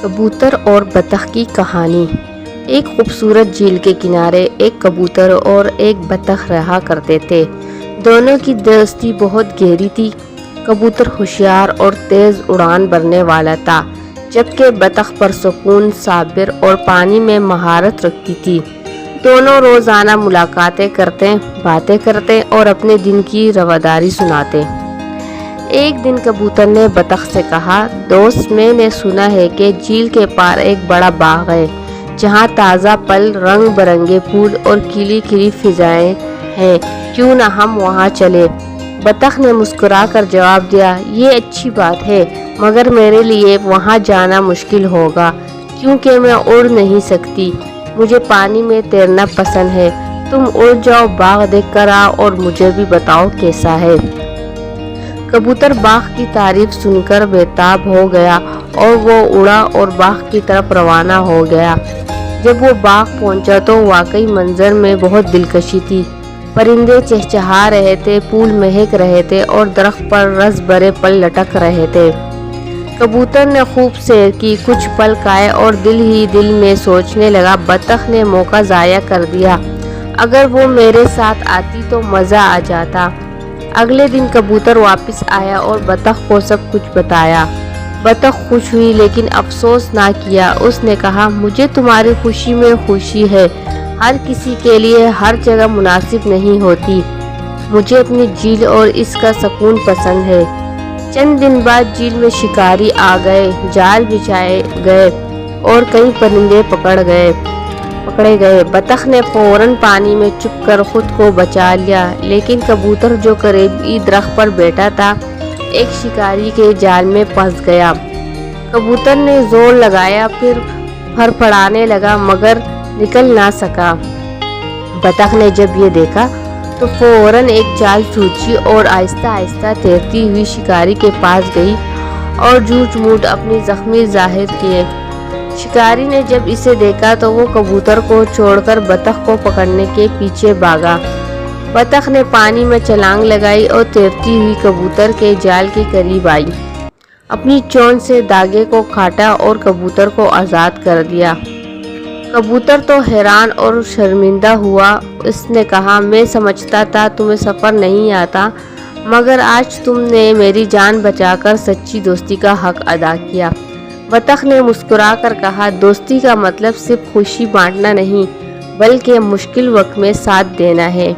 کبوتر اور بطخ کی کہانی۔ ایک خوبصورت جھیل کے کنارے ایک کبوتر اور ایک بطخ رہا کرتے تھے۔ دونوں کی دوستی بہت گہری تھی۔ کبوتر ہوشیار اور تیز اڑان بھرنے والا تھا، جبکہ بطخ پرسکون، صابر اور پانی میں مہارت رکھتی تھی۔ دونوں روزانہ ملاقاتیں کرتے، باتیں کرتے اور اپنے دن کی رواداری سناتے۔ ایک دن کبوتر نے بطخ سے کہا، دوست، میں نے سنا ہے کہ جھیل کے پار ایک بڑا باغ ہے جہاں تازہ پھل، رنگ برنگے پھول اور کھلی کھلی فضائیں ہیں، کیوں نہ ہم وہاں چلیں؟ بطخ نے مسکرا کر جواب دیا، یہ اچھی بات ہے، مگر میرے لیے وہاں جانا مشکل ہوگا کیونکہ میں اڑ نہیں سکتی۔ مجھے پانی میں تیرنا پسند ہے۔ تم اڑ جاؤ، باغ دیکھ کر آؤ اور مجھے بھی بتاؤ کیسا ہے۔ کبوتر باغ کی تعریف سن کر بےتاب ہو گیا اور وہ اڑا اور باغ کی طرف روانہ ہو گیا۔ جب وہ باغ پہنچا تو واقعی منظر میں بہت دلکشی تھی۔ پرندے چہچہا رہے تھے، پھول مہک رہے تھے اور درخت پر رس بھرے پھل لٹک رہے تھے۔ کبوتر نے خوب سیر کی، کچھ پھل کھائے اور دل ہی دل میں سوچنے لگا، بطخ نے موقع ضائع کر دیا، اگر وہ میرے ساتھ آتی تو مزہ آ جاتا۔ اگلے دن کبوتر واپس آیا اور بطخ کو سب کچھ بتایا۔ بطخ خوش ہوئی لیکن افسوس نہ کیا۔ اس نے کہا، مجھے تمہاری خوشی میں خوشی ہے، ہر کسی کے لیے ہر جگہ مناسب نہیں ہوتی۔ مجھے اپنی جھیل اور اس کا سکون پسند ہے۔ چند دن بعد جھیل میں شکاری آ گئے، جال بچھائے گئے اور کئی پرندے پکڑے گئے۔ بطخ نے فوراً پانی میں چھپ کر خود کو بچا لیا، لیکن کبوتر جو قریبی درخت پر بیٹھا تھا ایک شکاری کے جال میں پھنس گیا۔ کبوتر نے زور لگایا، پھر پھڑپڑانے لگا مگر نکل نہ سکا۔ بطخ نے جب یہ دیکھا تو فوراً ایک چال سوچی اور آہستہ آہستہ تیرتی ہوئی شکاری کے پاس گئی اور جھوٹ موٹ اپنی زخمی ظاہر کیے۔ شکاری نے جب اسے دیکھا تو وہ کبوتر کو چھوڑ کر بطخ کو پکڑنے کے پیچھے بھاگا۔ بطخ نے پانی میں چھلانگ لگائی اور تیرتی ہوئی کبوتر کے جال کے قریب آئی، اپنی چونچ سے دھاگے کو کاٹا اور کبوتر کو آزاد کر دیا۔ کبوتر تو حیران اور شرمندہ ہوا۔ اس نے کہا، میں سمجھتا تھا تمہیں سفر نہیں آتا، مگر آج تم نے میری جان بچا کر سچی دوستی کا حق ادا کیا۔ بطخ نے مسکرا کر کہا، دوستی کا مطلب صرف خوشی بانٹنا نہیں بلکہ مشکل وقت میں ساتھ دینا ہے۔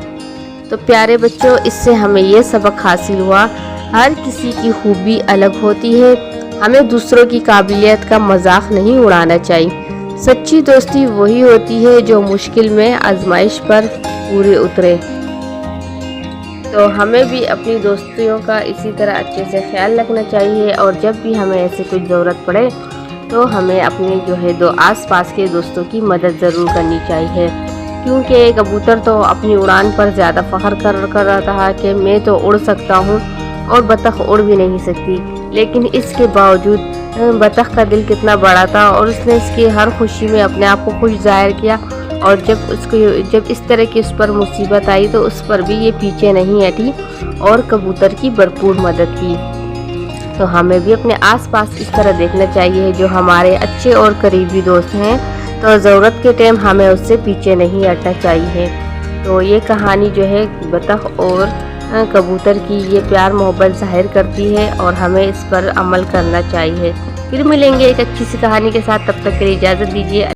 تو پیارے بچوں، اس سے ہمیں یہ سبق حاصل ہوا، ہر کسی کی خوبی الگ ہوتی ہے، ہمیں دوسروں کی قابلیت کا مذاق نہیں اڑانا چاہیے۔ سچی دوستی وہی ہوتی ہے جو مشکل میں آزمائش پر پورے اترے۔ تو ہمیں بھی اپنی دوستیوں کا اسی طرح اچھے سے خیال رکھنا چاہیے، اور جب بھی ہمیں ایسے کچھ ضرورت پڑے تو ہمیں اپنے آس پاس کے دوستوں کی مدد ضرور کرنی چاہیے، کیونکہ کبوتر تو اپنی اڑان پر زیادہ فخر کر رہا تھا کہ میں تو اڑ سکتا ہوں اور بطخ اڑ بھی نہیں سکتی، لیکن اس کے باوجود بطخ کا دل کتنا بڑا تھا اور اس نے اس کی ہر خوشی میں اپنے آپ کو خوش ظاہر کیا، اور جب اس طرح کی اس پر مصیبت آئی تو اس پر بھی یہ پیچھے نہیں ہٹی اور کبوتر کی بھرپور مدد کی۔ تو ہمیں بھی اپنے آس پاس اس طرح دیکھنا چاہیے، جو ہمارے اچھے اور قریبی دوست ہیں تو ضرورت کے ٹائم ہمیں اس سے پیچھے نہیں ہٹنا چاہیے۔ تو یہ کہانی جو ہے بطخ اور کبوتر کی، یہ پیار محبت ظاہر کرتی ہے اور ہمیں اس پر عمل کرنا چاہیے۔ پھر ملیں گے ایک اچھی سی کہانی کے ساتھ، تب تک کے لیے اجازت دیجیے۔